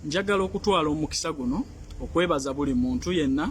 Njagala okutwala omukisa guno okwebaza buli muntu yenna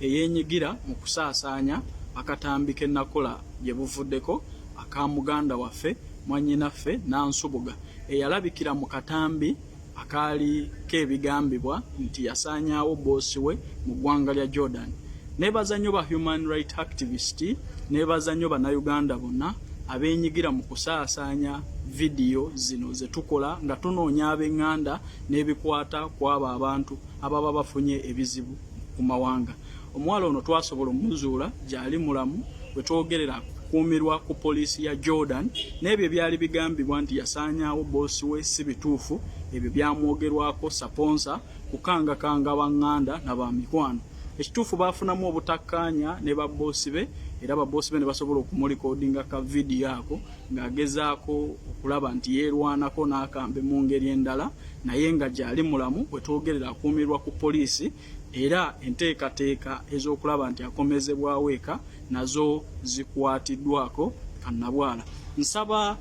eyeenyigira mu kusaasaanya akatambi ke nakola gye buvuddeko aka muganda waffe mwannyinaffe Nansubuga eyalabikira mu katambi akaali k'ebigambibwa nti yasaanyaawo boosi we mu ggwanga lya Jordan. Neebaza nnyo ba human right activist, neebaza nnyo bannayuganda bonna abeenyigira mu kusaasaanya vidiyo zino ze tukola nga tunoonya ab'eŋŋanda n'ebikwata ku abo abantu ababa bafunye ebizibu ku mawanga. Omuwala ono twasobola omuzuula gy'ali mulamu bwe twogerera kukuumirwa ku poliisi ya Jordan, n'ebyo byali bigambibwa nti yasaanyaawo boosi we si bituufu, ebyo byamwogerwako saponsa kukangakanga baŋŋanda n'abamikwano. Ekituufu baafunamu obutakkaanya ne babboosi be, era babboosi be ne basobola okumulikoodinga ka vidiyo ako ng'agezaako okulaba nti yeerwanako n'akambe mu ngeri endala, naye nga gy'ali mulamu bwe twogerera akuumirwa ku poliisi, era enteekateeka ez'okulaba nti akomezebwawo eka nazo zikwatiddwako kannabwala. Nsaba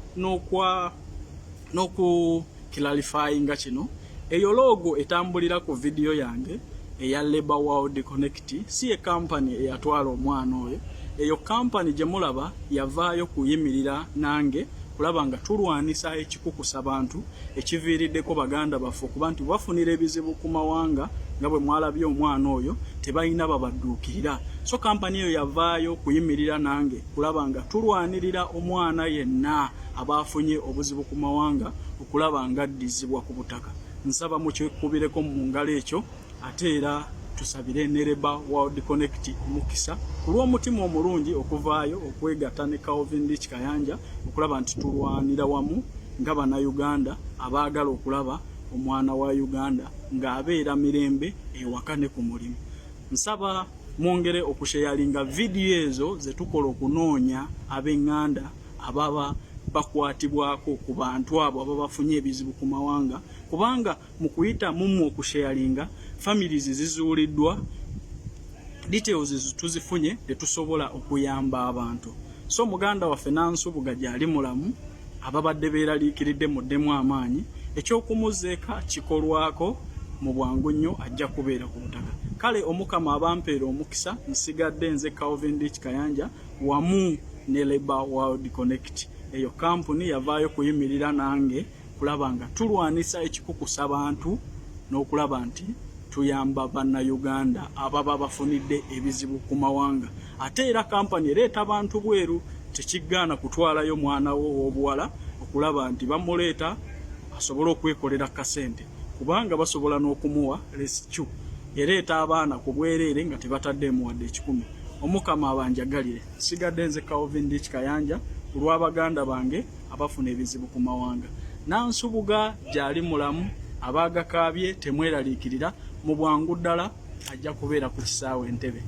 n'okukiralifayinga kino, eyo logo etambulira ku vidiyo yange eya Labour World Connect si ye kampani eyatwala omwana oyo. Eyo kampani gye mulaba yavaayo kuyimirira nange kulaba nga tulwanisa ekikukusa bantu ekiviiriddeko baganda baffe okuba nti bafunira ebizibu ku mawanga nga bwe mwalabye omwana oyo tebalina babadduukirira. So kampani eyo yavaayo kuyimirira nange kulaba nga tulwanirira omwana yenna abaafunye obuzibu ku mawanga okulaba nga addizibwa ku butaka. Nsaba mukyekubireko mu ngalo ekyo, ate era tusabire ne Labour World Connect mukisa ku lw'omutima omulungi okuvaayo okwegatta ne Calvin Dich Kayanja okulaba nti tulwanira wamu nga bannayuganda abaagala okulaba omwana wa Uganda ng'abeera mirembe ewaka ne ku mulimu. Nsaba mwongere okusheyalinga vidiyo ezo ze tukola okunoonya ab'eŋŋanda ababa bakwatibwako ku bantu abo ababa bafunye ebizibu ku mawanga, kubanga mu kuyita mumwe okusheyalinga families zizuuliddwa, details tuzifunye tetusobola okuyamba abantu. So muganda waffe Nansubuga gy'ali mulamu ababadde beeraliikiridde muddemu amaanyi, eky'okumuzeeka kikolwako mu bwangu nnyo ajja kubeera ku butaka. Kale Omukama abampeera omukisa, nsigadde nze Calvin Dich Kayanja wamu ne Labour World Connect. Eyo kampuni yavaayo kuyimirira nange kulaba nga tulwanisa ekikukusa bantu n'okulaba nti tuyamba bannayuganda ababa bafunidde ebizibu ku mawanga. Ate era kampani ereeta abantu bweru, tekiggaana kutwalayo mwana wo w'obuwala okulaba nti bamuleeta asobole okwekolera kasente, kubanga basobola n'okumuwa rescue. Ereeta abaana ku bwereere nga tebatadde muwadde 10. Omukama abanjagalire. Sigadde nze Calvin Dich Kayanja ku lw'abaganda bange abafuna ebizibu ku mawanga. Nansubuga gy'ali mulamu, abaagakaabye temweraliikirira, mu bwangu ddala ajja kubeera ku kisaawe Entebbe.